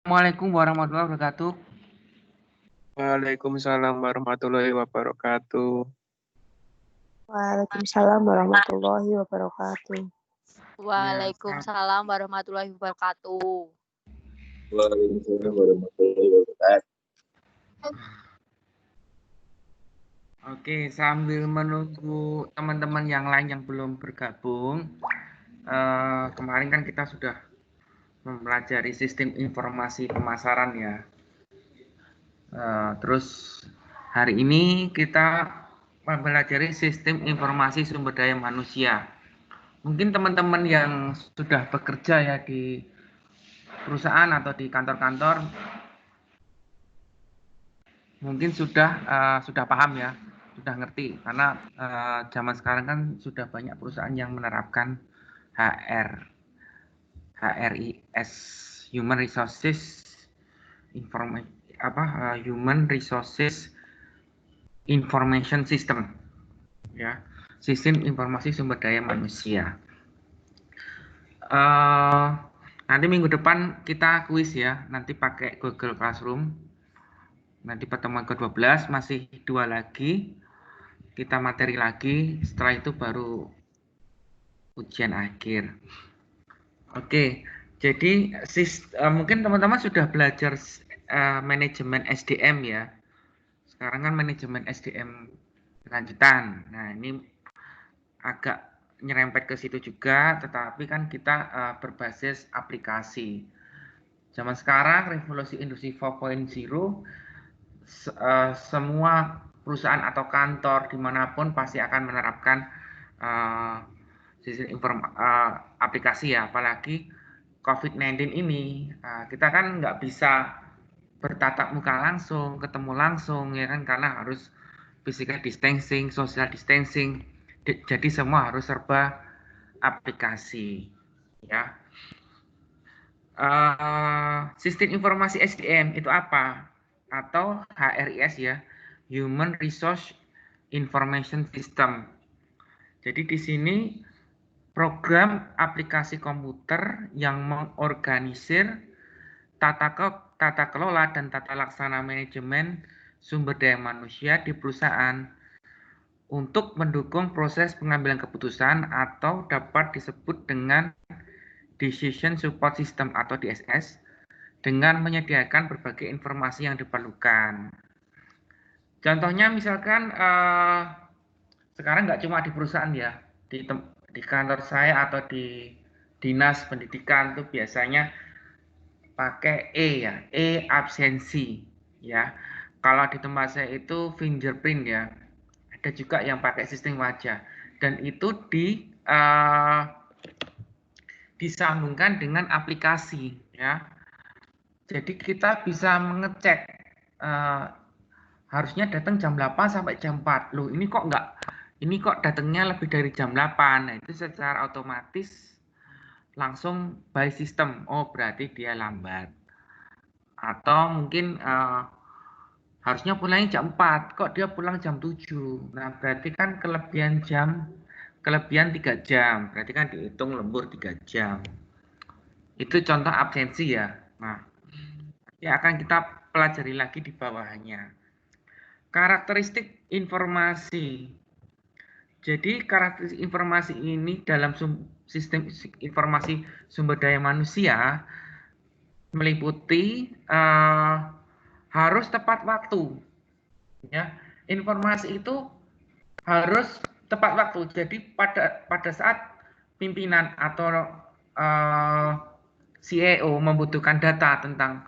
Assalamualaikum warahmatullahi wabarakatuh. Waalaikumsalam warahmatullahi wabarakatuh. Waalaikumsalam warahmatullahi wabarakatuh. Waalaikumsalam warahmatullahi wabarakatuh. Waalaikumsalam warahmatullahi wabarakatuh. Oke, sambil menunggu teman-teman yang lain yang belum bergabung, kemarin kan kita sudah mempelajari sistem informasi pemasaran ya. Terus hari ini kita mempelajari sistem informasi sumber daya manusia. Mungkin teman-teman yang sudah bekerja ya di perusahaan atau di kantor-kantor mungkin sudah paham ya, sudah ngerti karena zaman sekarang kan sudah banyak perusahaan yang menerapkan HRIS, Human Resources Human Resources Information System, ya, sistem informasi sumber daya manusia. Nanti minggu depan kita kuis ya, nanti pakai Google Classroom. Nanti pertemuan ke-12 masih 2 lagi, kita materi lagi, setelah itu baru ujian akhir. Oke, jadi mungkin teman-teman sudah belajar manajemen SDM ya. Sekarang kan manajemen SDM lanjutan. Nah, ini agak nyerempet ke situ juga, tetapi kan kita berbasis aplikasi. Zaman sekarang revolusi industri 4.0, semua perusahaan atau kantor dimanapun pasti akan menerapkan sistem aplikasi ya, apalagi COVID-19 ini kita kan nggak bisa bertatap muka langsung, ketemu langsung ya kan, karena harus physical distancing, social distancing, jadi semua harus serba aplikasi ya. Sistem informasi SDM itu apa? Atau HRIS ya, Human Resource Information System. Jadi di sini program aplikasi komputer yang mengorganisir tata kelola dan tata laksana manajemen sumber daya manusia di perusahaan untuk mendukung proses pengambilan keputusan atau dapat disebut dengan Decision Support System atau DSS, dengan menyediakan berbagai informasi yang diperlukan. Contohnya misalkan sekarang nggak cuma di perusahaan ya, di kantor saya atau di dinas pendidikan tuh biasanya pakai absensi ya. Kalau di tempat saya itu fingerprint ya. Ada juga yang pakai sistem wajah dan itu disambungkan dengan aplikasi ya. Jadi kita bisa mengecek harusnya datang jam 8 sampai jam 4. Loh, ini kok datangnya lebih dari jam 8. Nah, itu secara otomatis langsung by system. Oh, berarti dia lambat. Atau mungkin harusnya pulangnya jam 4, kok dia pulang jam 7. Nah, berarti kan kelebihan 3 jam. Berarti kan dihitung lembur 3 jam. Itu contoh absensi ya. Nah, yang akan kita pelajari lagi di bawahnya. Karakteristik informasi. Jadi karakteristik informasi ini dalam sistem informasi sumber daya manusia meliputi harus tepat waktu. Ya, informasi itu harus tepat waktu. Jadi pada saat pimpinan atau CEO membutuhkan data tentang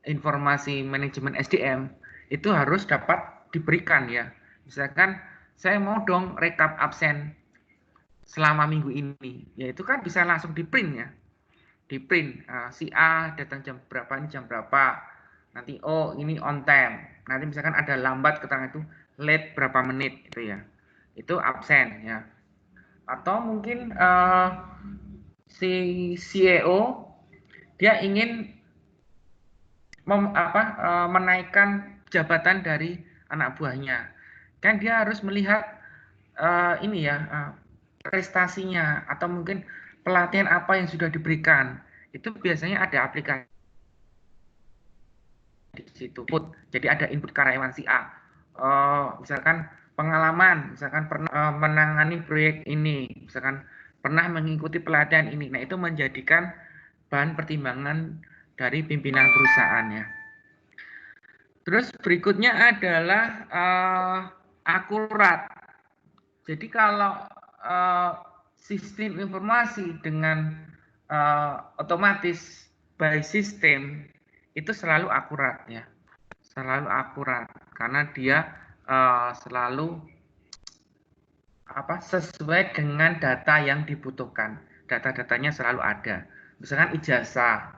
informasi manajemen SDM, itu harus dapat diberikan ya. Misalkan saya mau dong rekap absen selama minggu ini, ya itu kan bisa langsung di print ya. Di print si A datang jam berapa, ini jam berapa, nanti oh ini on time, nanti misalkan ada lambat keterangan itu late berapa menit itu ya, itu absen ya. Atau mungkin si CEO dia ingin menaikkan jabatan dari anak buahnya, kan dia harus melihat prestasinya atau mungkin pelatihan apa yang sudah diberikan. Itu biasanya ada aplikasi di situ input. Jadi ada input karyawan si A. Misalkan pengalaman, misalkan pernah menangani proyek ini, misalkan pernah mengikuti pelatihan ini. Nah, itu menjadikan bahan pertimbangan dari pimpinan perusahaannya. Terus berikutnya adalah akurat. Jadi kalau sistem informasi dengan otomatis by system itu selalu akurat ya, selalu akurat karena dia selalu sesuai dengan data yang dibutuhkan. Data-datanya selalu ada. Misalkan ijazah,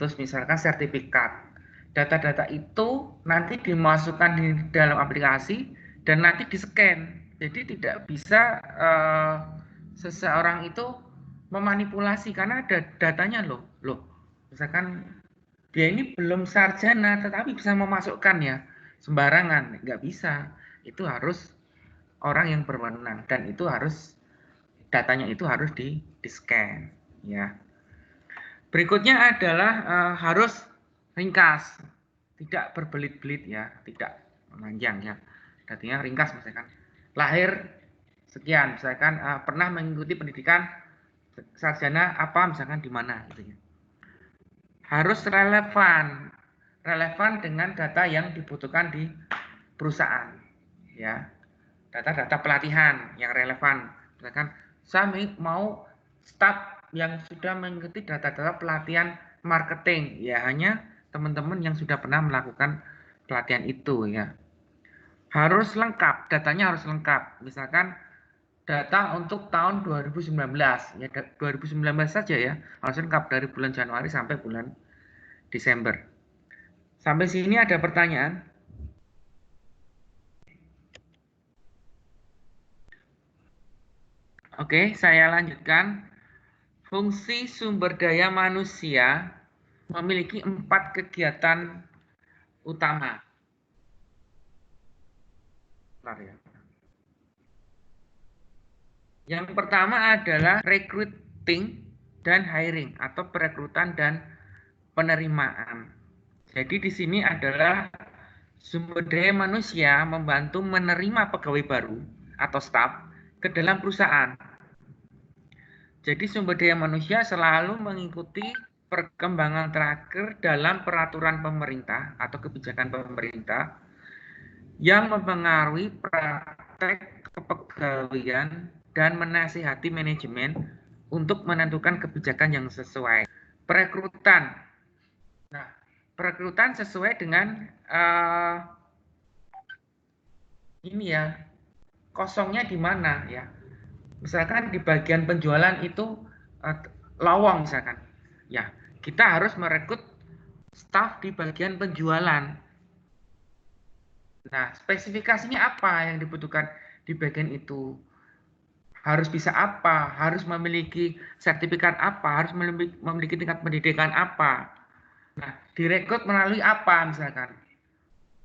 terus misalkan sertifikat. Data-data itu nanti dimasukkan di dalam aplikasi dan nanti di-scan. Jadi tidak bisa seseorang itu memanipulasi karena ada datanya loh. Misalkan dia ini belum sarjana tetapi bisa memasukkan ya sembarangan, nggak bisa. Itu harus orang yang berwenang dan itu harus datanya itu harus di-scan ya. Berikutnya adalah harus ringkas, tidak berbelit-belit ya, tidak memanjang ya. Artinya ringkas, misalkan lahir sekian, misalkan pernah mengikuti pendidikan sarjana apa, misalkan di mana gitu ya. Harus relevan dengan data yang dibutuhkan di perusahaan ya. Data-data pelatihan yang relevan. Misalkan saya mau staf yang sudah mengikuti data-data pelatihan marketing, ya hanya teman-teman yang sudah pernah melakukan pelatihan itu ya. Harus lengkap, datanya harus lengkap. Misalkan data untuk tahun 2019, ya 2019 saja ya, harus lengkap dari bulan Januari sampai bulan Desember. Sampai sini ada pertanyaan? Oke, saya lanjutkan. Fungsi sumber daya manusia memiliki 4 kegiatan utama. Bentar ya. Yang pertama adalah recruiting dan hiring atau perekrutan dan penerimaan. Jadi di sini adalah sumber daya manusia membantu menerima pegawai baru atau staf ke dalam perusahaan. Jadi sumber daya manusia selalu mengikuti perkembangan terakhir dalam peraturan pemerintah atau kebijakan pemerintah yang mempengaruhi praktek kepegawaian dan menasihati manajemen untuk menentukan kebijakan yang sesuai. Perekrutan. Nah, perekrutan sesuai dengan ini ya, kosongnya di mana ya. Misalkan di bagian penjualan itu lowong misalkan. Ya, kita harus merekrut staf di bagian penjualan. Nah, spesifikasinya apa yang dibutuhkan di bagian itu? Harus bisa apa? Harus memiliki sertifikat apa? Harus memiliki tingkat pendidikan apa? Nah, direkrut melalui apa misalkan?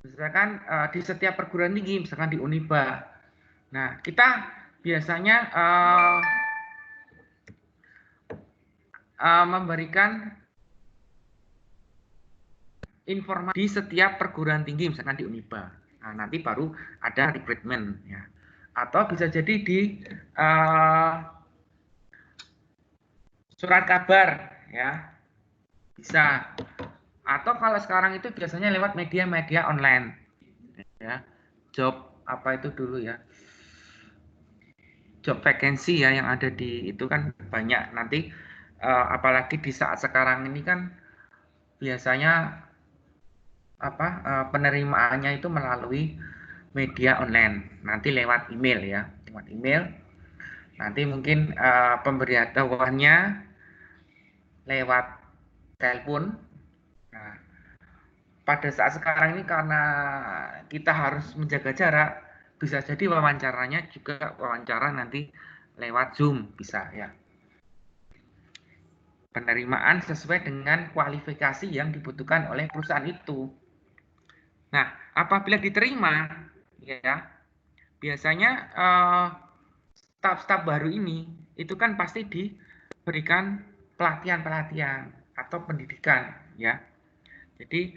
Misalkan di setiap perguruan tinggi, misalkan di Uniba. Nah, kita biasanya memberikan informasi di setiap perguruan tinggi, misalkan di Uniba. Nah, nanti baru ada rekrutmen ya. Atau bisa jadi di surat kabar ya, bisa. Atau kalau sekarang itu biasanya lewat media-media online ya, job apa itu dulu ya, job vacancy ya yang ada di itu kan banyak. Nanti apalagi di saat sekarang ini kan biasanya penerimaannya itu melalui media online, nanti lewat email ya, lewat email. Nanti mungkin pemberitahuannya lewat telepon. Nah, pada saat sekarang ini karena kita harus menjaga jarak, bisa jadi wawancaranya juga wawancara nanti lewat Zoom bisa ya. Penerimaan sesuai dengan kualifikasi yang dibutuhkan oleh perusahaan itu. Nah, apabila diterima ya, biasanya staf-staf baru ini itu kan pasti diberikan pelatihan-pelatihan atau pendidikan ya. Jadi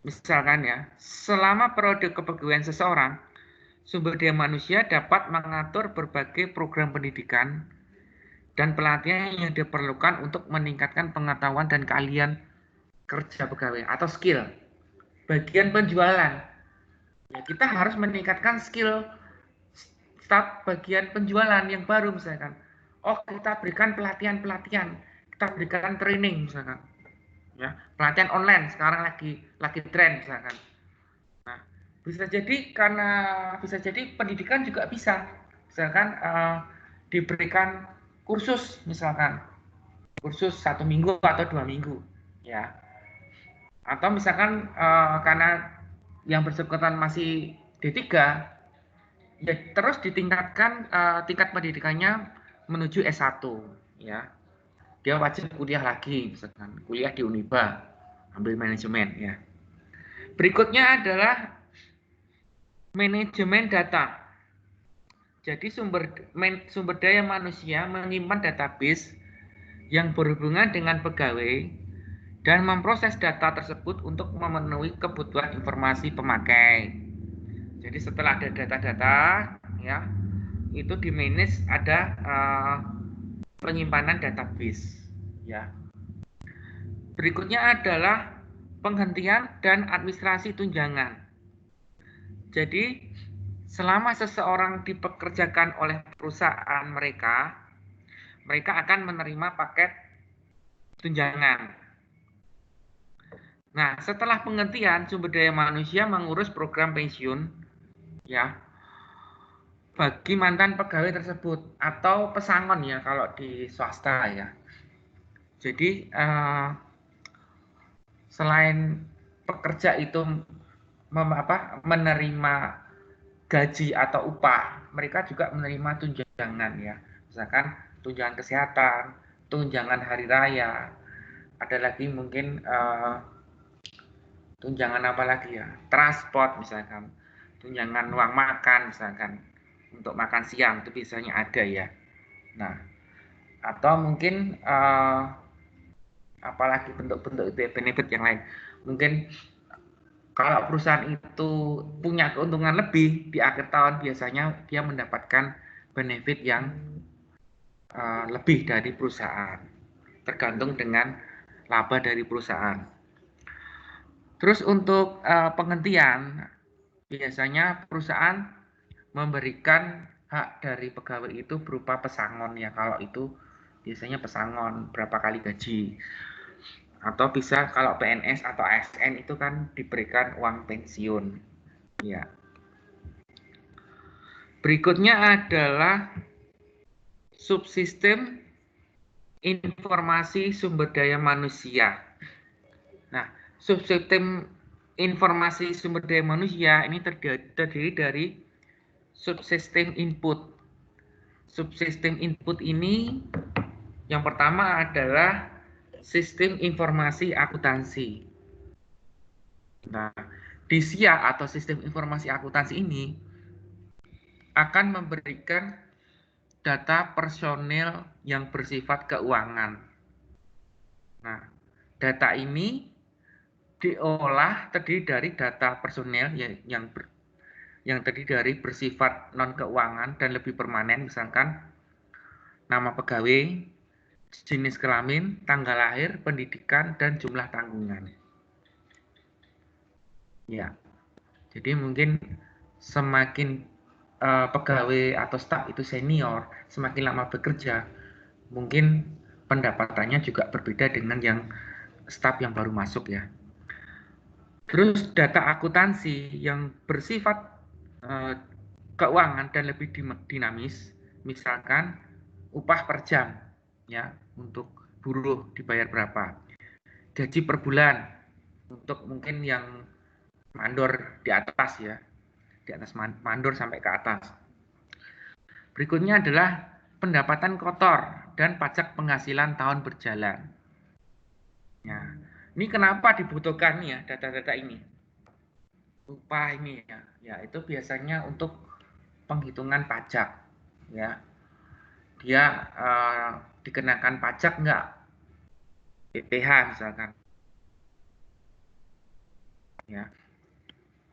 Misalkan ya, selama periode kepegawaian seseorang, sumber daya manusia dapat mengatur berbagai program pendidikan dan pelatihan yang diperlukan untuk meningkatkan pengetahuan dan keahlian kerja pegawai atau skill. Bagian penjualan, ya kita harus meningkatkan skill staf bagian penjualan yang baru misalkan. Oh, kita berikan pelatihan-pelatihan, kita berikan training misalkan. Ya, pelatihan online sekarang lagi tren misalkan. Nah, bisa jadi pendidikan juga bisa. Misalkan diberikan kursus misalkan. Kursus 1 minggu atau 2 minggu, ya. Atau misalkan karena yang bersangkutan masih D3, ya terus ditingkatkan tingkat pendidikannya menuju S1, ya. Dia wajib kuliah lagi, misalkan kuliah di Uniba, ambil manajemen, ya. Berikutnya adalah manajemen data. Jadi sumber daya manusia menyimpan database yang berhubungan dengan pegawai dan memproses data tersebut untuk memenuhi kebutuhan informasi pemakai. Jadi setelah ada data-data, ya, itu di manage ada penyimpanan database, ya. Berikutnya adalah penghentian dan administrasi tunjangan. Jadi selama seseorang dipekerjakan oleh perusahaan mereka akan menerima paket tunjangan. Nah, setelah penghentian, sumber daya manusia mengurus program pensiun, ya, bagi mantan pegawai tersebut atau pesangon ya kalau di swasta ya. Jadi selain pekerja itu menerima gaji atau upah, mereka juga menerima tunjangan ya. Misalkan tunjangan kesehatan, tunjangan hari raya, ada lagi mungkin tunjangan apa lagi ya, transport misalkan, tunjangan uang makan misalkan, untuk makan siang itu biasanya ada ya. Nah, atau mungkin apalagi bentuk-bentuk itu ya, benefit yang lain. Mungkin kalau perusahaan itu punya keuntungan lebih di akhir tahun, biasanya dia mendapatkan benefit yang lebih dari perusahaan, tergantung dengan laba dari perusahaan. Terus untuk penghentian, biasanya perusahaan memberikan hak dari pegawai itu berupa pesangon ya, kalau itu biasanya pesangon berapa kali gaji. Atau bisa kalau PNS atau ASN itu kan diberikan uang pensiun. Ya. Berikutnya adalah subsistem informasi sumber daya manusia. Nah, subsistem informasi sumber daya manusia ini terdiri dari subsistem input. Subsistem input ini yang pertama adalah sistem informasi akuntansi. Nah, di SIA atau sistem informasi akuntansi ini akan memberikan data personil yang bersifat keuangan. Nah, data ini diolah terdiri dari data personil yang terdiri dari bersifat non keuangan dan lebih permanen, misalkan nama pegawai, jenis kelamin, tanggal lahir, pendidikan, dan jumlah tanggungan. Ya, jadi mungkin semakin pegawai atau staf itu senior, semakin lama bekerja, mungkin pendapatannya juga berbeda dengan yang staf yang baru masuk ya. Terus data akuntansi yang bersifat keuangan dan lebih dinamis, misalkan upah per jam ya, untuk buruh dibayar berapa, gaji per bulan untuk mungkin yang mandor di atas ya, di atas mandor sampai ke atas. Berikutnya adalah pendapatan kotor dan pajak penghasilan tahun berjalan. Ya, ini kenapa dibutuhkan ya data-data ini? Upah ini ya itu biasanya untuk penghitungan pajak ya. Dia dikenakan pajak enggak? PPh misalkan. Ya.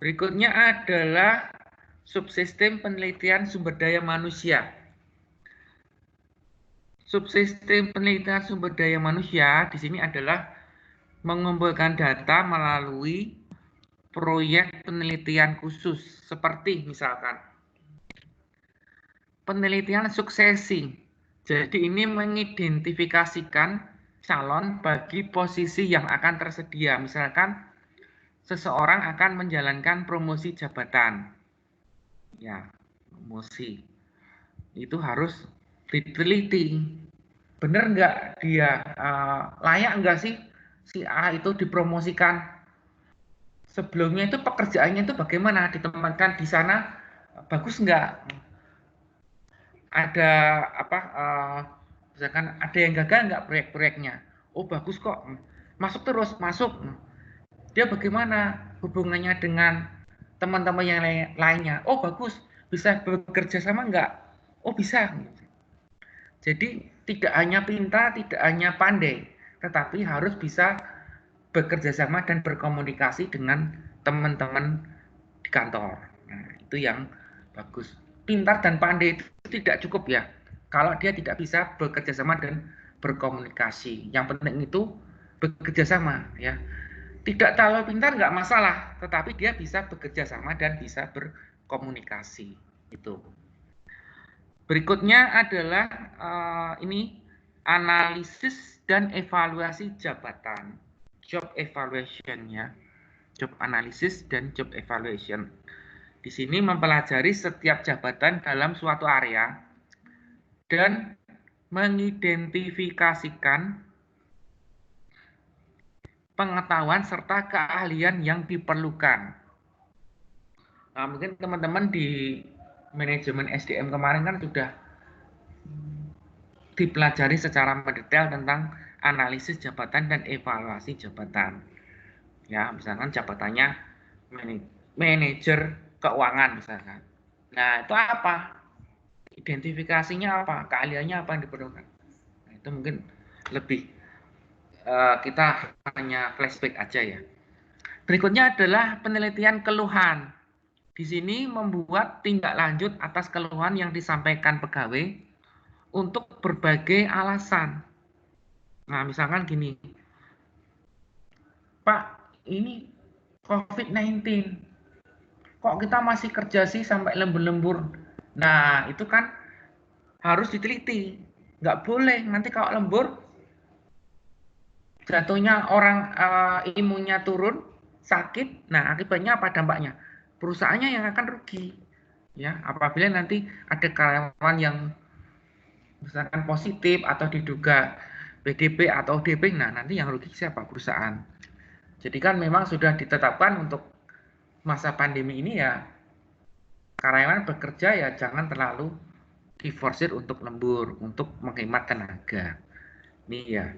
Berikutnya adalah subsistem penelitian sumber daya manusia. Subsistem penelitian sumber daya manusia di sini adalah mengumpulkan data melalui proyek penelitian khusus, seperti misalkan penelitian suksesi. Jadi ini mengidentifikasikan calon bagi posisi yang akan tersedia. Misalkan seseorang akan menjalankan promosi jabatan. Ya, promosi. Itu harus diteliti. Benar nggak dia layak nggak sih si A itu dipromosikan? Sebelumnya itu pekerjaannya itu bagaimana, ditempatkan di sana bagus nggak? Ada apa? Misalkan ada yang gagal nggak proyek-proyeknya? Oh bagus kok, masuk terus masuk. Dia bagaimana hubungannya dengan teman-teman yang lainnya? Oh bagus, bisa bekerja sama nggak? Oh bisa. Jadi tidak hanya pintar, tidak hanya pandai, tetapi harus bisa bekerja sama dan berkomunikasi dengan teman-teman di kantor. Nah, itu yang bagus. Pintar dan pandai itu tidak cukup ya, kalau dia tidak bisa bekerja sama dan berkomunikasi. Yang penting itu bekerja sama ya. Tidak terlalu pintar nggak masalah, tetapi dia bisa bekerja sama dan bisa berkomunikasi. Itu. Berikutnya adalah ini analisis dan evaluasi jabatan, job evaluation ya, job analysis dan job evaluation. Di sini mempelajari setiap jabatan dalam suatu area dan mengidentifikasikan pengetahuan serta keahlian yang diperlukan. Nah, mungkin teman-teman di manajemen SDM kemarin kan sudah dipelajari secara mendetail tentang analisis jabatan dan evaluasi jabatan. Ya, misalkan jabatannya manajer keuangan misalkan. Nah, itu apa? Identifikasinya apa? Keahliannya apa yang diperlukan? Nah, itu mungkin lebih kita hanya flashback aja ya. Berikutnya adalah penelitian keluhan. Di sini membuat tindak lanjut atas keluhan yang disampaikan pegawai untuk berbagai alasan. Nah, misalkan gini, Pak, ini COVID-19, kok kita masih kerja sih sampai lembur-lembur? Nah, itu kan harus diteliti. Nggak boleh, nanti kalau lembur, jatuhnya orang imunnya turun, sakit, nah akibatnya apa dampaknya? Perusahaannya yang akan rugi. Ya, apabila nanti ada karyawan yang misalkan positif atau diduga PDP atau ODP, nah nanti yang rugi siapa? Perusahaan. Jadi kan memang sudah ditetapkan untuk masa pandemi ini ya karyawan bekerja ya jangan terlalu diforsir untuk lembur, untuk menghemat tenaga. Ini ya.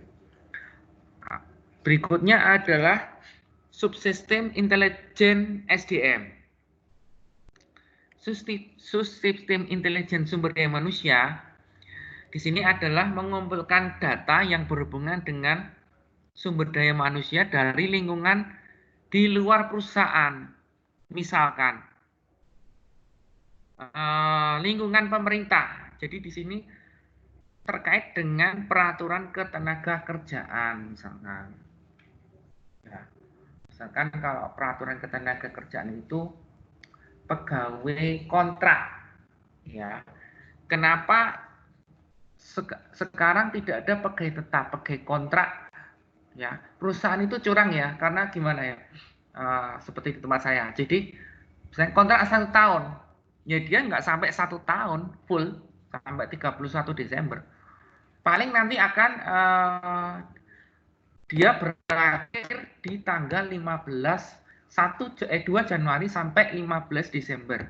Berikutnya adalah subsistem intelijen SDM. Subsistem intelijen sumber daya manusia di sini adalah mengumpulkan data yang berhubungan dengan sumber daya manusia dari lingkungan di luar perusahaan. Misalkan lingkungan pemerintah. Jadi di sini terkait dengan peraturan ketenaga kerjaan misalkan. Ya. Misalkan kalau peraturan ketenaga kerjaan itu pegawai kontrak. Ya. Kenapa sekarang tidak ada pegawai tetap, pegawai kontrak? Ya, perusahaan itu curang ya, karena gimana ya? Seperti di tempat saya. Jadi, misalnya kontrak 1 tahun, ya dia nggak sampai 1 tahun full sampai 31 Desember. Paling nanti akan dia berakhir di tanggal 2 Januari sampai 15 Desember.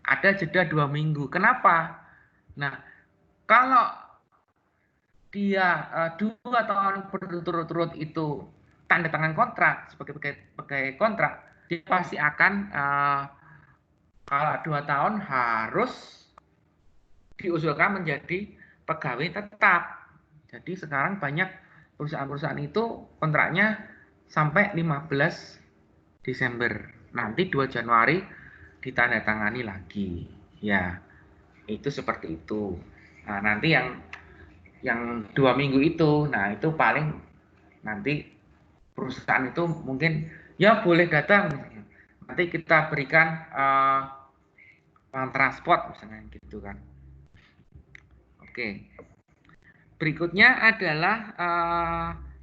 Ada jeda 2 minggu. Kenapa? Nah, kalau dia 2 tahun berturut-turut itu tanda tangan kontrak sebagai pegawai kontrak, dia pasti akan kalau 2 tahun harus diusulkan menjadi pegawai tetap. Jadi sekarang banyak perusahaan-perusahaan itu kontraknya sampai 15 Desember. Nanti 2 Januari ditandatangani lagi. Ya, itu seperti itu. Nah, nanti yang 2 minggu itu, nah itu paling nanti perusahaan itu mungkin ya boleh datang. Nanti kita berikan uang transport misalnya gitu kan. Oke. Berikutnya adalah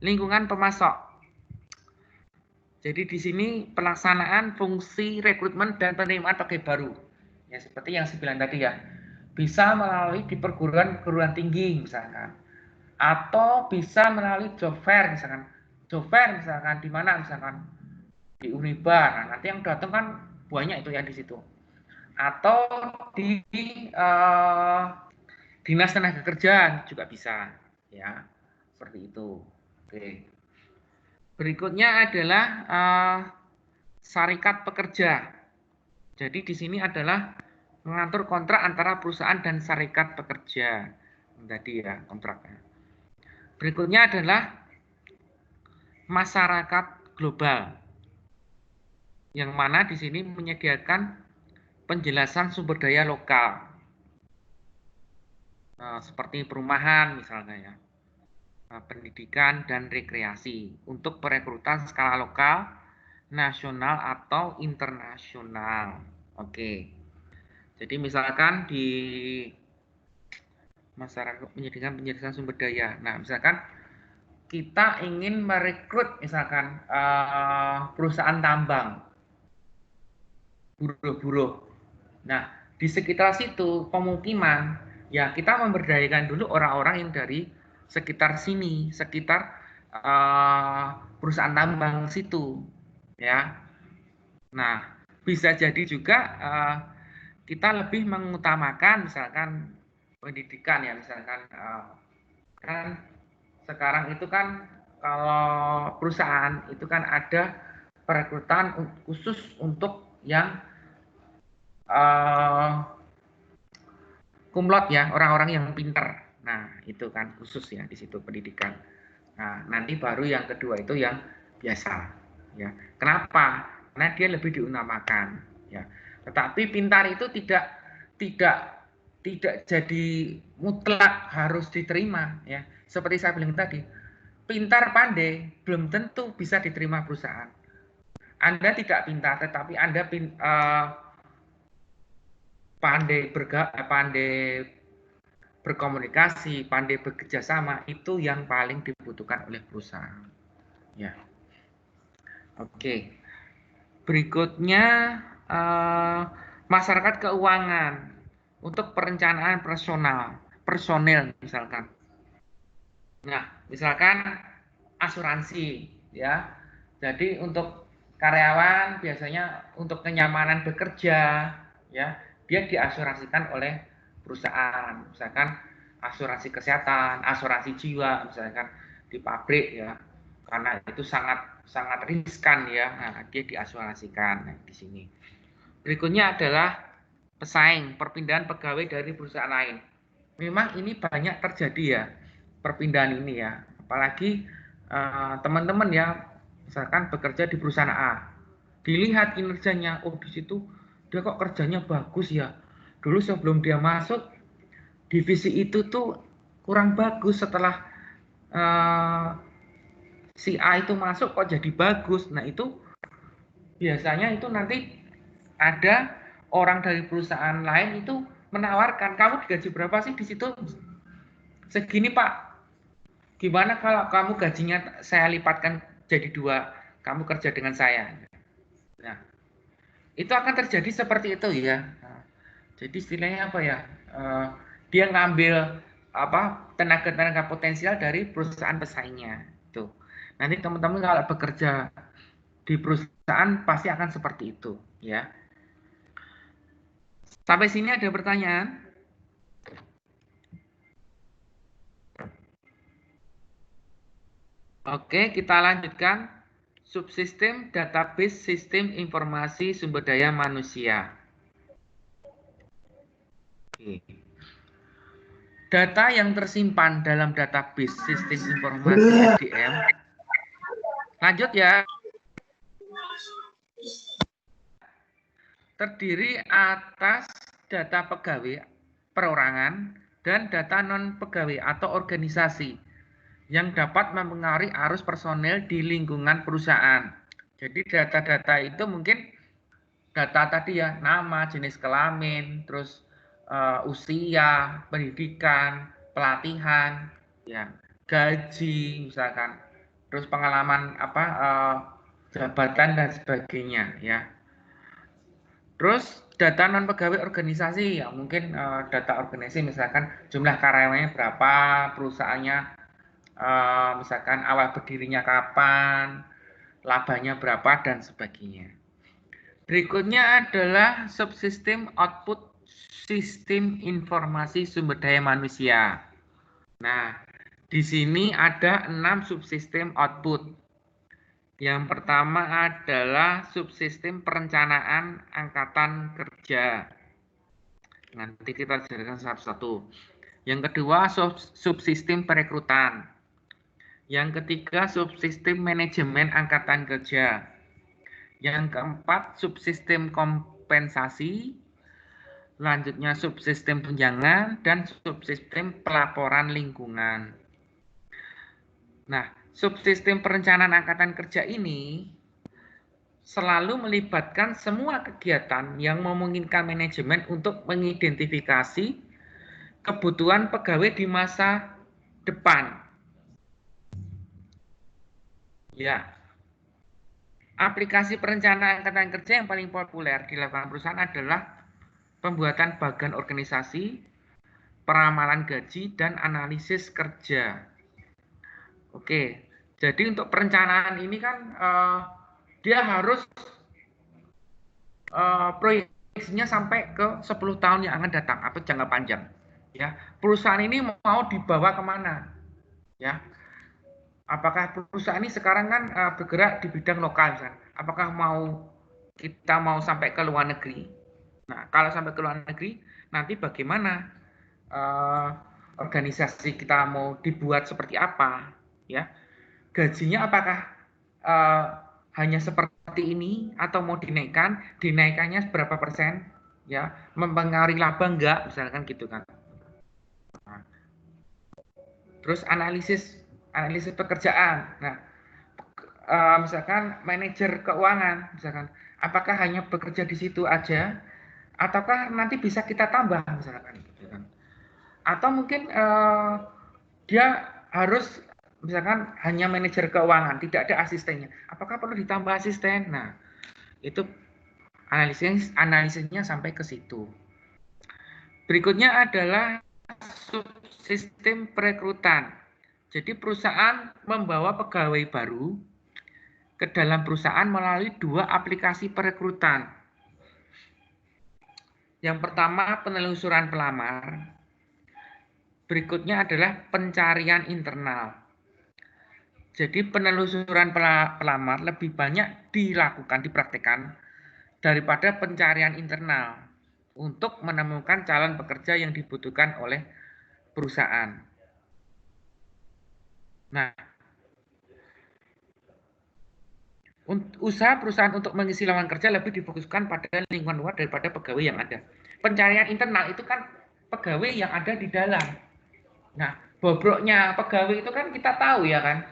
lingkungan pemasok. Jadi di sini pelaksanaan fungsi rekrutmen dan penerimaan pegawai baru. Ya seperti yang saya bilang tadi ya. Bisa melalui di perguruan tinggi misalkan. Atau bisa melalui job fair misalkan. Job fair misalkan di mana misalkan di Unibar. Nah, nanti yang datang kan banyak itu yang di situ. Atau di Dinas Tenaga Kerja juga bisa ya. Seperti itu. Oke. Berikutnya adalah Syarikat Pekerja. Jadi di sini adalah mengatur kontrak antara perusahaan dan syarikat pekerja. Tadi ya kontraknya. Berikutnya adalah masyarakat global. Yang mana di sini menyediakan penjelasan sumber daya lokal. Seperti perumahan misalnya ya. Pendidikan dan rekreasi untuk perekrutan skala lokal, nasional atau internasional. Oke. Jadi misalkan di masyarakat menyediakan penjelasan sumber daya. Nah, misalkan kita ingin merekrut misalkan perusahaan tambang, buruh-buruh. Nah, di sekitar situ pemukiman, ya kita memberdayakan dulu orang-orang yang dari sekitar sini, sekitar perusahaan tambang situ, ya. Nah, bisa jadi juga kita lebih mengutamakan misalkan pendidikan ya, misalkan kan sekarang itu kan kalau perusahaan itu kan ada perekrutan khusus untuk yang kumlot ya, orang-orang yang pintar. Nah, itu kan khusus ya di situ pendidikan. Nah, nanti baru yang kedua itu yang biasa. Ya, kenapa? Karena dia lebih diutamakan. Ya, tetapi pintar itu tidak jadi mutlak harus diterima. Ya, seperti saya bilang tadi, pintar pandai belum tentu bisa diterima perusahaan. Anda tidak pintar, tetapi Anda pandai berkomunikasi, pandai bekerja sama, itu yang paling dibutuhkan oleh perusahaan. Ya. Oke. Berikutnya masyarakat keuangan untuk perencanaan personel misalkan. Nah, misalkan asuransi ya. Jadi untuk karyawan biasanya untuk kenyamanan bekerja ya, dia diasuransikan oleh perusahaan, misalkan asuransi kesehatan, asuransi jiwa, misalkan di pabrik ya, karena itu sangat riskan ya, nah, dia diasuransikan di sini. Berikutnya adalah pesaing, perpindahan pegawai dari perusahaan lain. Memang ini banyak terjadi ya, perpindahan ini ya, apalagi teman-teman ya, misalkan bekerja di perusahaan A, dilihat kinerjanya, oh di situ dia kok kerjanya bagus ya. Dulu sebelum dia masuk divisi itu tuh kurang bagus, setelah si A itu masuk kok jadi bagus. Nah itu biasanya itu nanti ada orang dari perusahaan lain itu menawarkan, kamu digaji berapa sih di situ? Segini Pak. Gimana kalau kamu gajinya saya lipatkan jadi 2, kamu kerja dengan saya. Nah, itu akan terjadi seperti itu ya. Nah, jadi istilahnya apa ya? Dia ngambil tenaga potensial dari perusahaan pesaingnya. Tuh. Nanti teman-teman kalau bekerja di perusahaan pasti akan seperti itu, ya. Sampai sini ada pertanyaan? Oke, kita lanjutkan. Subsistem database sistem informasi sumber daya manusia. Oke. Data yang tersimpan dalam database sistem informasi SDM. Lanjut ya. terdiri atas data pegawai perorangan dan data non pegawai atau organisasi yang dapat mempengaruhi arus personel di lingkungan perusahaan. Jadi data-data itu mungkin data tadi ya, nama, jenis kelamin, terus usia, pendidikan, pelatihan, ya, gaji misalkan, terus pengalaman jabatan dan sebagainya ya. Terus data non pegawai organisasi ya, mungkin data organisasi misalkan jumlah karyawannya berapa, perusahaannya misalkan awal berdirinya kapan, labanya berapa dan sebagainya. Berikutnya adalah subsistem output sistem informasi sumber daya manusia. Nah, di sini ada 6 subsistem output. Yang pertama adalah subsistem perencanaan angkatan kerja. Nanti kita jelaskan satu-satu. Yang kedua, subsistem perekrutan. Yang ketiga, subsistem manajemen angkatan kerja. Yang keempat, subsistem kompensasi. Lanjutnya, subsistem tunjangan dan subsistem pelaporan lingkungan. Nah, subsistem perencanaan angkatan kerja ini selalu melibatkan semua kegiatan yang memungkinkan manajemen untuk mengidentifikasi kebutuhan pegawai di masa depan. Ya, aplikasi perencanaan angkatan kerja yang paling populer dilakukan perusahaan adalah pembuatan bagan organisasi, peramalan gaji, dan analisis kerja. Oke, jadi untuk perencanaan ini kan dia harus proyeksinya sampai ke 10 tahun yang akan datang atau jangka panjang. Ya, perusahaan ini mau dibawa kemana? Ya, apakah perusahaan ini sekarang kan bergerak di bidang lokal, misalkan. Apakah kita mau sampai ke luar negeri? Nah, kalau sampai ke luar negeri, nanti bagaimana organisasi kita mau dibuat seperti apa? Ya, gajinya apakah hanya seperti ini atau mau dinaikkan? Dinaikannya berapa persen? Ya, mempengaruhi laba enggak? Misalkan gitu kan. Nah, terus analisis pekerjaan. Nah, misalkan manajer keuangan, misalkan, apakah hanya bekerja di situ aja, ataukah nanti bisa kita tambah, misalkan, gitu kan? Atau mungkin dia harus, misalkan, hanya manajer keuangan, tidak ada asistennya. Apakah perlu ditambah asisten? Nah, itu analisisnya sampai ke situ. Berikutnya adalah subsistem perekrutan. Jadi perusahaan membawa pegawai baru ke dalam perusahaan melalui 2 aplikasi perekrutan. Yang pertama penelusuran pelamar. Berikutnya adalah pencarian internal. Jadi penelusuran pelamar lebih banyak dipraktekkan daripada pencarian internal untuk menemukan calon pekerja yang dibutuhkan oleh perusahaan. Nah, usaha perusahaan untuk mengisi lowongan kerja lebih difokuskan pada lingkungan luar daripada pegawai yang ada. Pencarian internal itu kan pegawai yang ada di dalam. Nah, bobroknya pegawai itu kan kita tahu ya kan.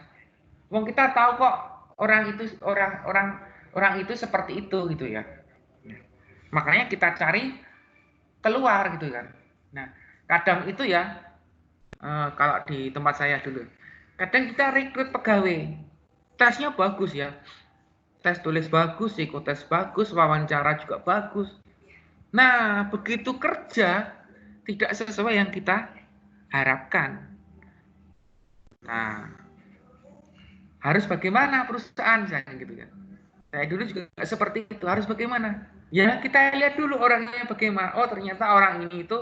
Wong kita tahu kok orang itu seperti itu gitu ya. Makanya kita cari keluar gitu kan. Nah, kadang itu ya kalau di tempat saya dulu, kadang kita rekrut pegawai, tesnya bagus ya. Tes tulis bagus, psikotes bagus, wawancara juga bagus. Nah, begitu kerja tidak sesuai yang kita harapkan. Nah, harus bagaimana perusahaan misalnya gitu kan. Saya dulu juga seperti itu, harus bagaimana? Ya, kita lihat dulu orangnya bagaimana. Oh, ternyata orang ini itu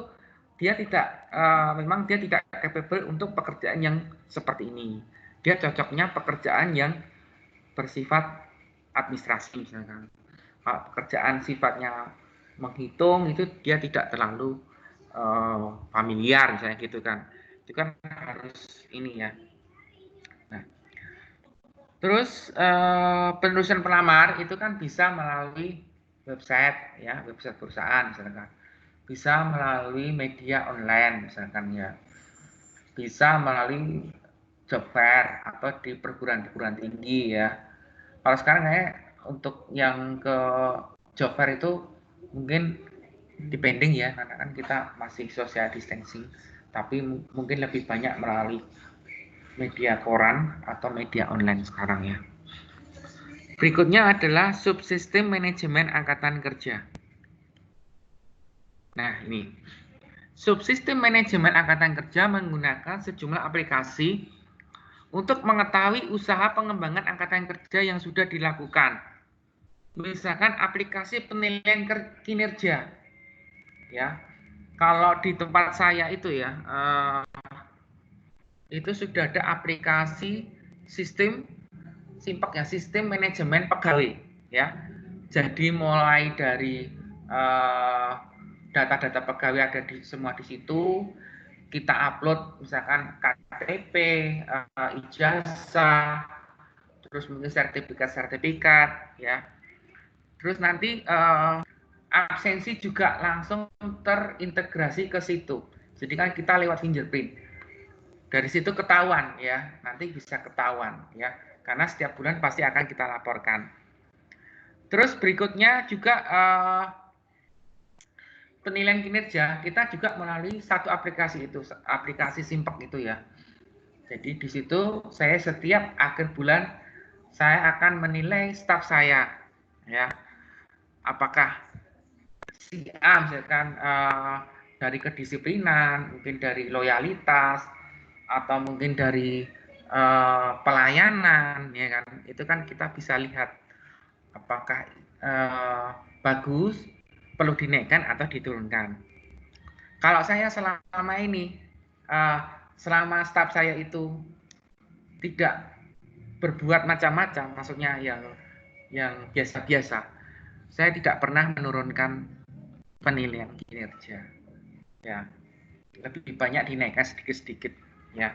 dia tidak memang dia tidak capable untuk pekerjaan yang seperti ini. Dia cocoknya pekerjaan yang bersifat administrasi misalkan. Kalau pekerjaan sifatnya menghitung itu dia tidak terlalu familiar misalnya gitu kan. Itu kan harus ini ya. Nah, terus penelusuran pelamar itu kan bisa melalui website ya, website perusahaan misalkan. Bisa melalui media online misalkan ya. Bisa melalui job fair atau di perguruan tinggi ya. Kalau sekarang kayak untuk yang ke job fair itu mungkin depending ya, karena kan kita masih social distancing, tapi mungkin lebih banyak melalui media koran atau media online sekarang ya. Berikutnya adalah subsistem manajemen angkatan kerja. Nah, ini. Subsistem manajemen angkatan kerja menggunakan sejumlah aplikasi untuk mengetahui usaha pengembangan angkatan kerja yang sudah dilakukan. Misalkan aplikasi penilaian kinerja. Ya. Kalau di tempat saya itu ya, itu sudah ada aplikasi sistem SIMPEK ya, sistem manajemen pegawai ya. Jadi mulai dari data-data pegawai ada di semua di situ. Kita upload misalkan KTP, ijazah, terus mungkin sertifikat ya. Terus nanti absensi juga langsung terintegrasi ke situ. Jadi kan kita lewat fingerprint. Dari situ ketahuan ya, nanti bisa ketahuan ya, karena setiap bulan pasti akan kita laporkan. Terus berikutnya juga penilaian kinerja kita juga melalui satu aplikasi itu, aplikasi SIMPEK itu ya. Jadi di situ saya setiap akhir bulan saya akan menilai staf saya ya, apakah si A misalkan dari kedisiplinan, mungkin dari loyalitas, atau mungkin dari pelayanan ya kan, itu kan kita bisa lihat apakah bagus, perlu dinaikkan atau diturunkan. Kalau saya selama ini selama staf saya itu tidak berbuat macam-macam, maksudnya yang biasa-biasa, saya tidak pernah menurunkan penilaian kinerja ya, lebih banyak dinaikkan sedikit-sedikit ya.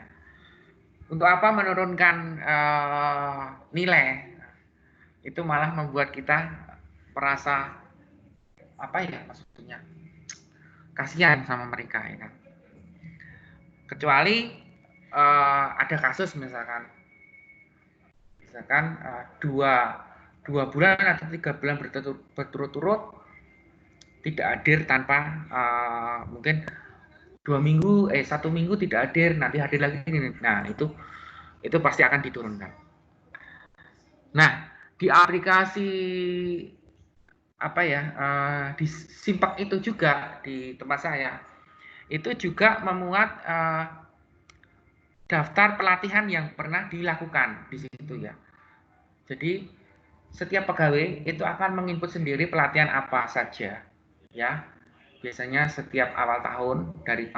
Untuk apa menurunkan nilai? Itu malah membuat kita merasa apa ya, maksudnya kasihan sama mereka ya kan. Kecuali ada kasus misalkan dua bulan atau 3 bulan berturut-turut tidak hadir tanpa mungkin 1 minggu tidak hadir, nanti hadir lagi. Nah itu pasti akan diturunkan. Nah di aplikasi apa ya, di SIMPEK itu juga di tempat saya itu juga memuat daftar pelatihan yang pernah dilakukan di situ ya. Jadi setiap pegawai itu akan menginput sendiri pelatihan apa saja ya. Biasanya setiap awal tahun dari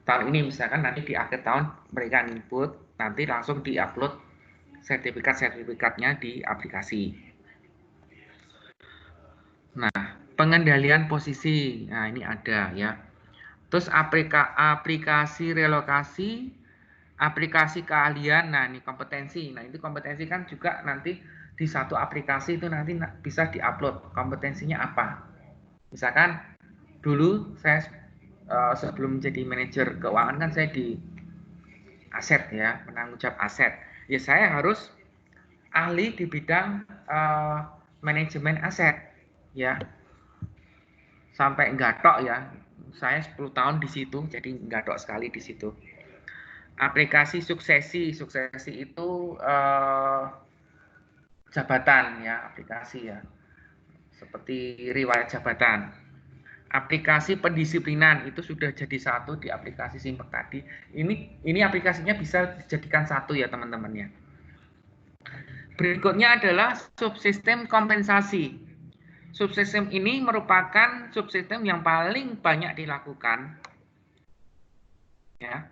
tahun ini misalkan, nanti di akhir tahun mereka input, nanti langsung diupload sertifikatnya di aplikasi. Nah, pengendalian posisi, nah ini ada ya. Terus aplikasi relokasi, aplikasi keahlian, nah ini kompetensi. Nah itu kompetensi kan juga nanti di satu aplikasi itu nanti bisa diupload kompetensinya apa. Misalkan dulu saya sebelum jadi manajer keuangan kan saya di aset ya, penanggung jawab aset. Ya saya harus ahli di bidang manajemen aset ya. Sampai enggak tok ya. Saya 10 tahun di situ, jadi enggak tok sekali di situ. Aplikasi suksesi itu jabatan ya, aplikasi ya. Seperti riwayat jabatan. Aplikasi pendisiplinan itu sudah jadi satu di aplikasi SIMPEK tadi. Ini aplikasinya bisa dijadikan satu ya teman-teman ya. Berikutnya adalah subsistem kompensasi. Subsistem ini merupakan subsistem yang paling banyak dilakukan ya.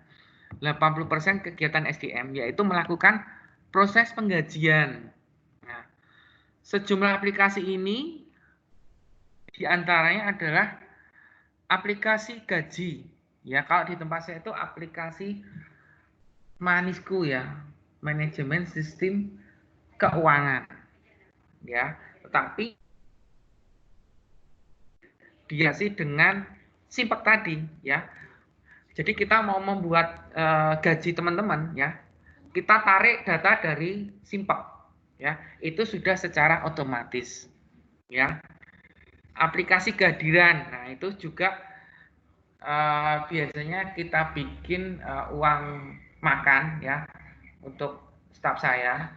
80% kegiatan SDM yaitu melakukan proses penggajian. Nah, sejumlah aplikasi ini diantaranya adalah aplikasi gaji ya. Kalau di tempat saya itu aplikasi Manisku ya, manajemen sistem keuangan ya. Tetapi dihiasi dengan simpek tadi ya. Jadi kita mau membuat gaji teman-teman ya, kita tarik data dari simpek ya, itu sudah secara otomatis ya. Aplikasi Gadiran, nah itu juga biasanya kita bikin uang makan ya untuk staf saya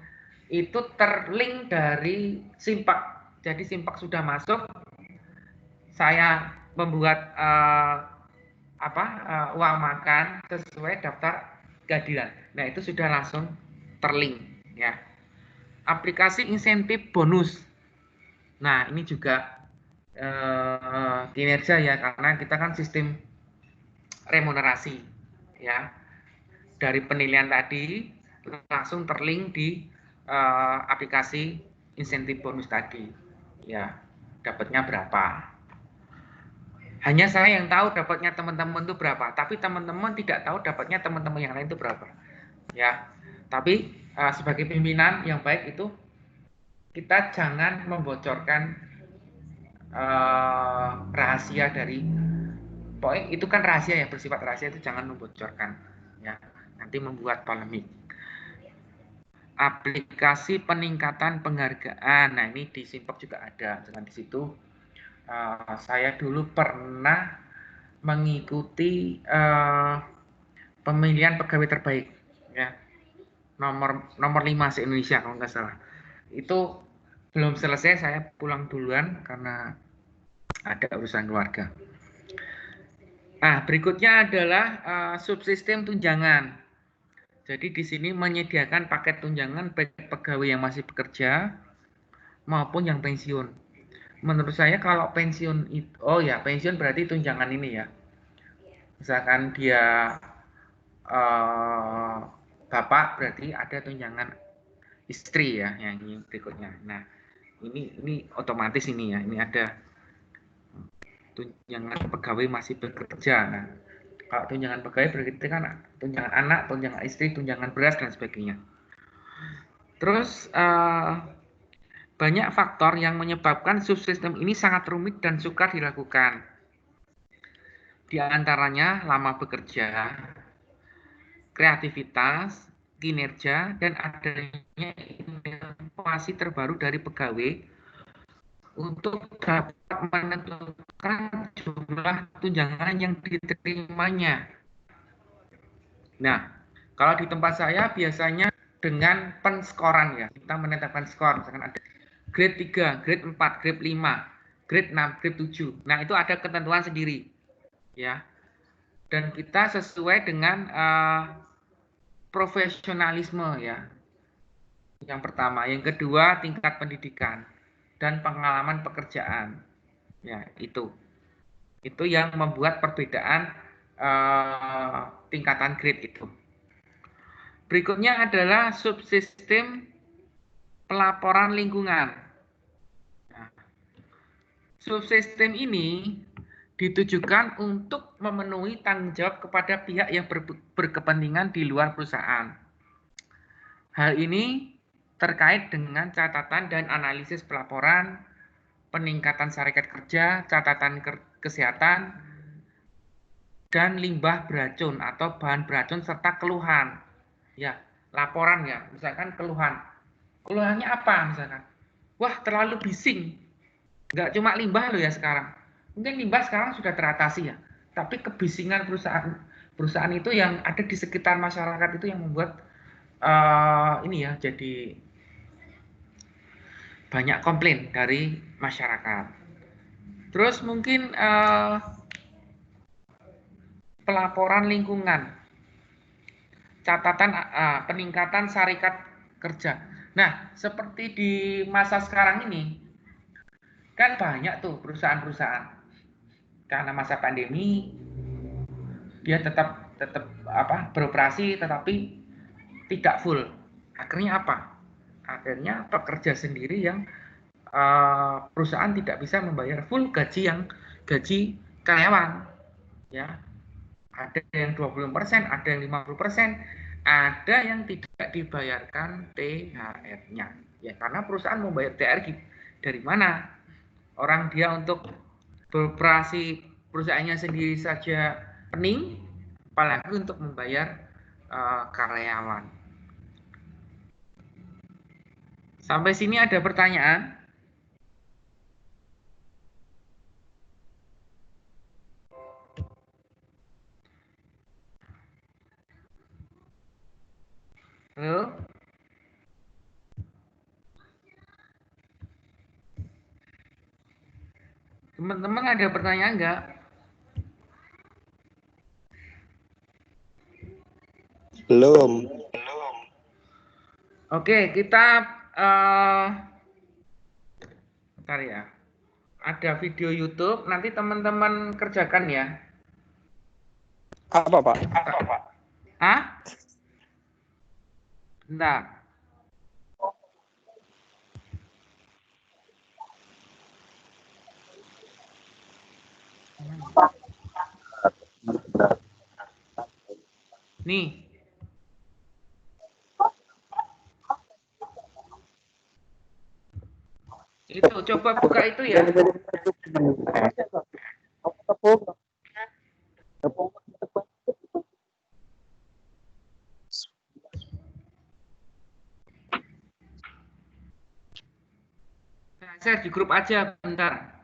itu terlink dari simpek. Jadi simpek sudah masuk, saya membuat uang makan sesuai daftar Gadiran. Nah itu sudah langsung terlink ya. Aplikasi insentif bonus. Nah ini juga kinerja ya, karena kita kan sistem remunerasi ya. Dari penilaian tadi langsung terlink di aplikasi insentif bonus tadi ya, dapatnya berapa. Hanya saya yang tahu dapatnya teman-teman itu berapa, tapi teman-teman tidak tahu dapatnya teman-teman yang lain itu berapa ya. Tapi sebagai pimpinan yang baik itu kita jangan membocorkan rahasia dari, pokoknya itu kan rahasia ya, bersifat rahasia, itu jangan membocorkan ya, nanti membuat polemik. Aplikasi peningkatan penghargaan, nah ini di Simpek juga ada. Dengan di situ saya dulu pernah mengikuti pemilihan pegawai terbaik ya, nomor 5 se-Indonesia kalau nggak salah. Itu belum selesai, saya pulang duluan karena ada urusan keluarga. Nah, berikutnya adalah subsistem tunjangan. Jadi di sini menyediakan paket tunjangan baik pegawai yang masih bekerja maupun yang pensiun. Menurut saya kalau pensiun itu, pensiun berarti tunjangan ini ya. Misalkan dia bapak, berarti ada tunjangan istri ya, yang ini berikutnya. Nah, ini otomatis ini ya, ini ada tunjangan pegawai masih bekerja. Nah, kalau tunjangan pegawai berarti kan tunjangan anak, tunjangan istri, tunjangan beras dan sebagainya. Terus banyak faktor yang menyebabkan subsistem ini sangat rumit dan sukar dilakukan. Di antaranya lama bekerja, kreativitas, kinerja, dan adanya inovasi terbaru dari pegawai untuk dapat menentukan jumlah tunjangan yang diterimanya. Nah, kalau di tempat saya biasanya dengan penskoran ya, kita menetapkan skor, misalkan ada grade 3, grade 4, grade 5, grade 6, grade 7. Nah, itu ada ketentuan sendiri ya. Dan kita sesuai dengan profesionalisme ya. Yang pertama, yang kedua tingkat pendidikan dan pengalaman pekerjaan. Ya, itu yang membuat perbedaan tingkatan grade itu. Berikutnya adalah subsistem pelaporan lingkungan. Nah, subsistem ini ditujukan untuk memenuhi tanggung jawab kepada pihak yang berkepentingan di luar perusahaan. Hal ini terkait dengan catatan dan analisis pelaporan, peningkatan syarikat kerja, catatan kesehatan, dan limbah beracun atau bahan beracun serta keluhan. Ya, laporan ya, misalkan keluhan. Keluhannya apa misalkan? Wah, terlalu bising. Nggak cuma limbah loh ya sekarang. Mungkin limbah sekarang sudah teratasi ya, tapi kebisingan perusahaan itu yang ada di sekitar masyarakat itu yang membuat ini ya, jadi banyak komplain dari masyarakat. Terus mungkin pelaporan lingkungan, catatan peningkatan syarikat kerja. Nah, seperti di masa sekarang ini kan banyak tuh perusahaan-perusahaan, karena masa pandemi dia tetap beroperasi tetapi tidak full. Akhirnya apa? Akhirnya pekerja sendiri yang perusahaan tidak bisa membayar full gaji karyawan ya. Ada yang 20%, ada yang 50%, ada yang tidak dibayarkan THR-nya. Ya, karena perusahaan membayar THR dari mana? Orang dia untuk beroperasi perusahaannya sendiri saja pening, apalagi untuk membayar karyawan. Sampai sini ada pertanyaan? Halo? Teman-teman ada pertanyaan enggak? Belum. Oke, kita bentar ya. Ada video YouTube, nanti teman-teman kerjakan ya. Apa, Pak? Hah? Bentar. Nih. Itu coba buka itu ya. Saya share di grup aja bentar.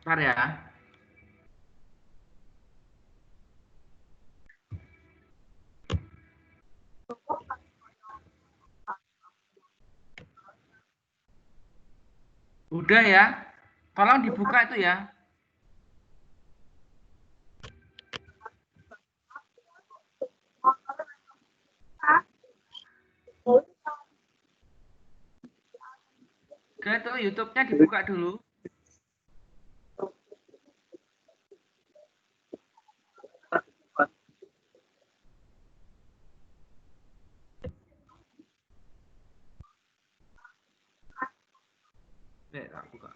Bentar ya. Udah ya. Tolong dibuka itu ya. Oke, itu YouTube-nya dibuka dulu. Tak buka.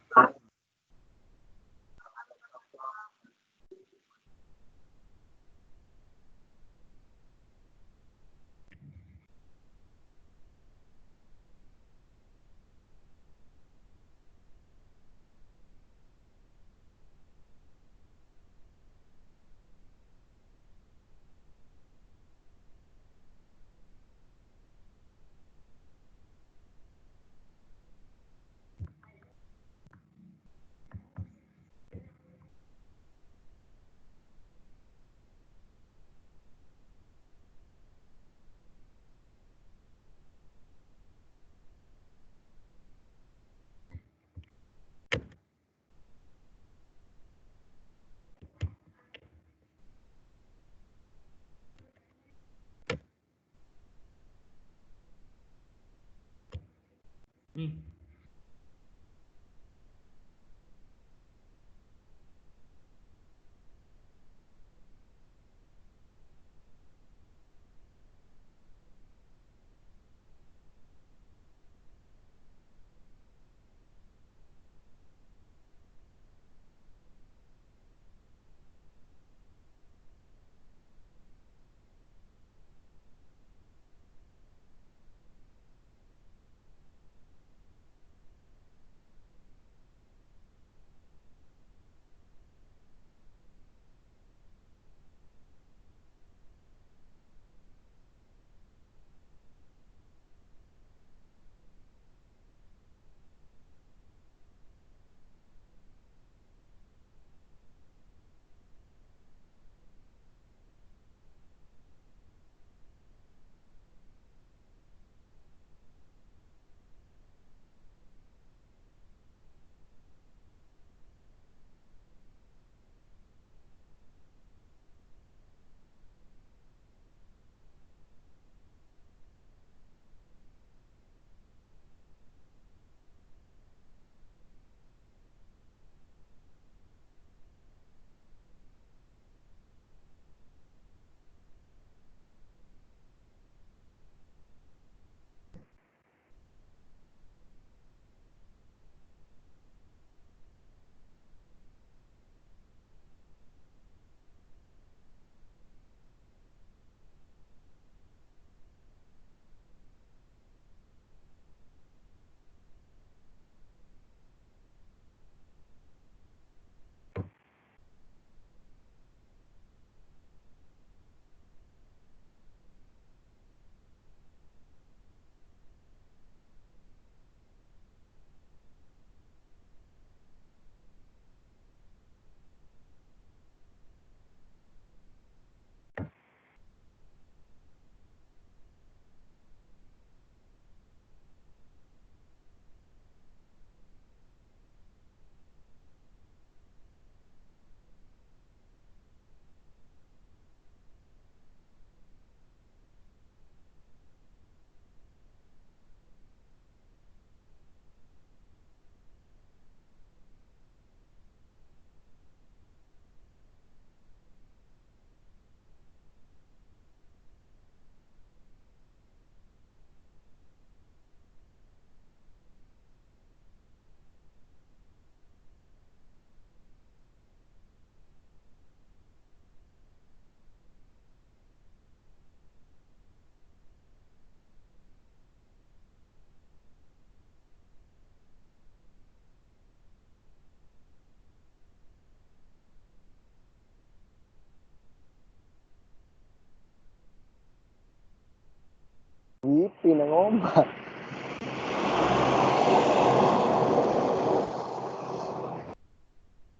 sepi nang omah.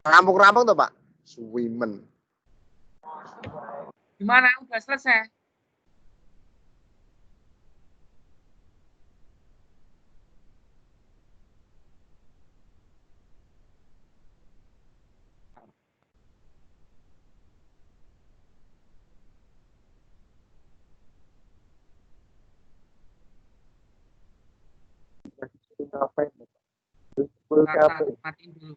Rampung-rampung tuh, Pak. Swimen. Gimana? Udah selesai? Matiin dulu.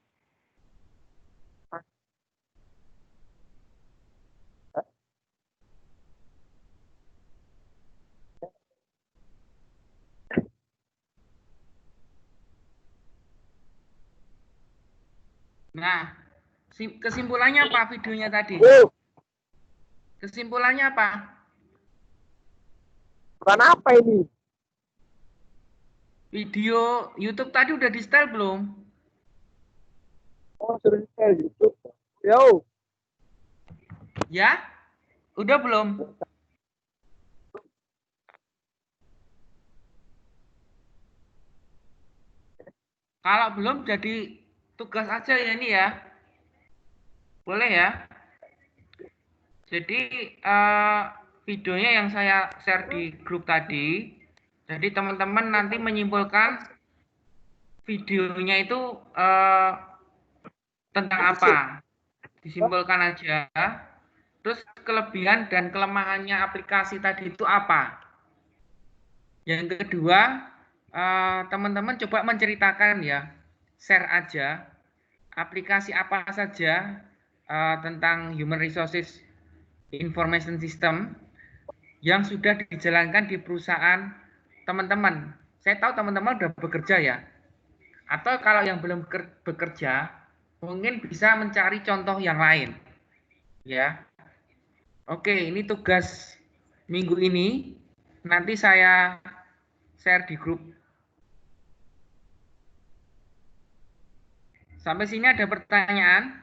Nah, kesimpulannya apa videonya tadi? Kesimpulannya apa? Bukan apa ini? Video YouTube tadi udah di setel belum? Oh, sudah di YouTube. Yo. Ya? Udah belum? Kalau belum jadi tugas aja ya ini ya. Boleh ya? Jadi videonya yang saya share di grup tadi. Jadi teman-teman nanti menyimpulkan videonya itu tentang apa? Disimpulkan aja. Terus kelebihan dan kelemahannya aplikasi tadi itu apa? Yang kedua, teman-teman coba menceritakan ya, share aja aplikasi apa saja tentang Human Resources Information System yang sudah dijalankan di perusahaan teman-teman. Saya tahu teman-teman sudah bekerja ya. Atau kalau yang belum bekerja, mungkin bisa mencari contoh yang lain. Ya. Oke, ini tugas minggu ini. Nanti saya share di grup. Sampai sini ada pertanyaan?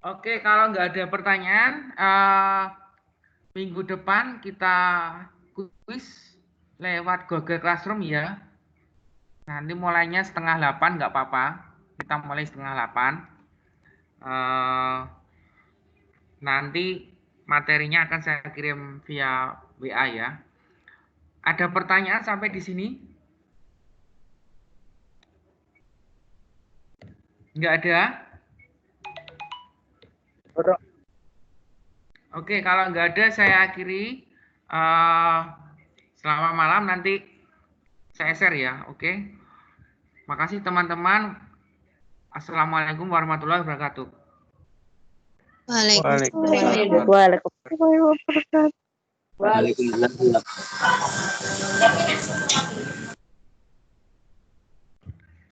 Oke, kalau nggak ada pertanyaan, minggu depan kita kuis lewat Google Classroom ya. Nanti mulainya 7:30 nggak apa-apa. Kita mulai 7:30. Nanti materinya akan saya kirim via WA ya. Ada pertanyaan sampai di sini? Nggak ada? Oke, kalau nggak ada saya akhiri. Selamat malam, nanti saya share ya. Oke. Makasih teman-teman. Assalamualaikum warahmatullahi wabarakatuh. Waalaikumsalam warahmatullahi wabarakatuh. Waalaikumsalam.